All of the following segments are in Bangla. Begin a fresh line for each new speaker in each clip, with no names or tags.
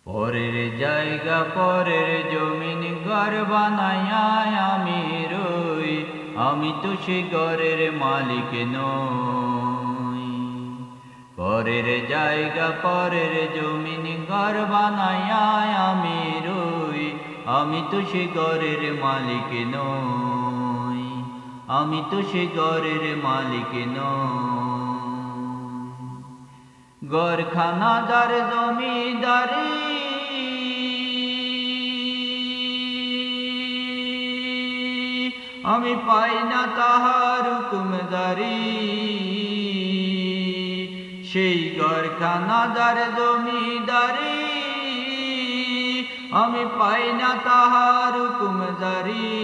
পরের জায়গা পরের জমিন ঘর বানাইয়া আমি রই, আমি তো সে ঘরের মালিক নই। পরের জায়গা পরের জমিন ঘর বানাইয়া আমি রই, আমি তো সে ঘরের মালিক নই, আমি তো সে ঘরের মালিক নই। ঘরখানাদার জমিদারি আমি পাই না তাহার হুকুমদারি, সেই ঘরখানাদার জমিদারি আমি পাই না তাহার হুকুমদারি,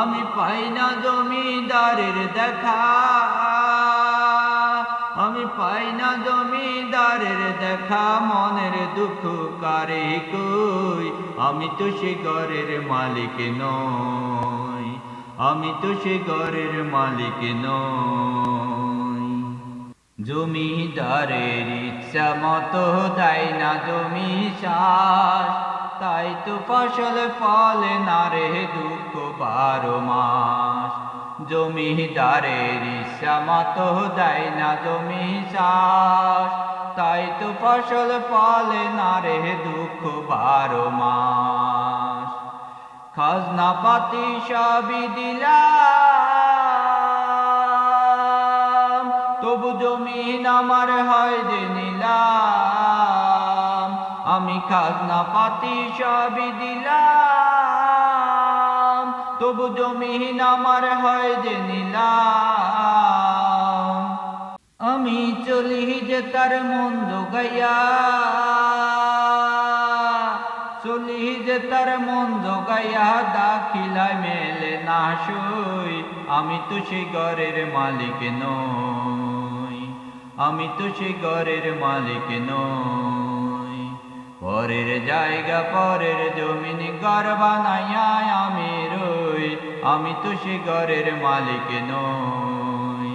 আমি পাই না জমিদারের দেখা, আমি পাই না জমিদারের দেখা, মনের দুঃখ কারে কই, আমি তো সে ঘরের মালিক নই, আমি তো সে ঘরের মালিক নই। জমিদারের ইচ্ছা মতো দেয় না জমি চাষ, তাই তো ফসল ফলে না রে দুঃখ 12 মাস। জমিদারের ইচ্ছা মতো দেয় না জমি চাষ, তাই তো ফসল ফলে না রে দুঃখ 12 মাস। খাজনা পাতি সবই দিলাম, তবু জমিন আমার হয় যে নিলাম। আমি খাজনা পাতি সবই দিলাম, তবু জমিন আমার হয় যে নিলাম। আমি চলি যে তার মন্দ গাইয়া, চলি যে তার মন্দ গাইয়া, দাখিলায় মেলে না সই, আমি তো সে ঘরের মালিক নই, আমি তো সে ঘরের মালিক নই। পরের জায়গা পরের জমিন ঘর বানাইয়া আমি রই, আমি তো সে ঘরের মালিক নই,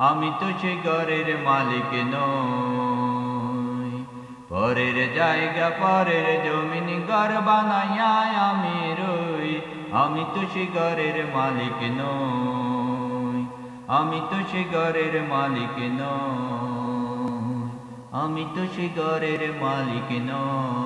আমি তো সে ঘরের মালিক নই। পরের জায়গা পরের জমিন ঘর বানাইয়া আমি রই, আমি তো সে ঘরের মালিক নই, আমি তো সে ঘরের মালিক নই, আমি তো সে ঘরের মালিক নই।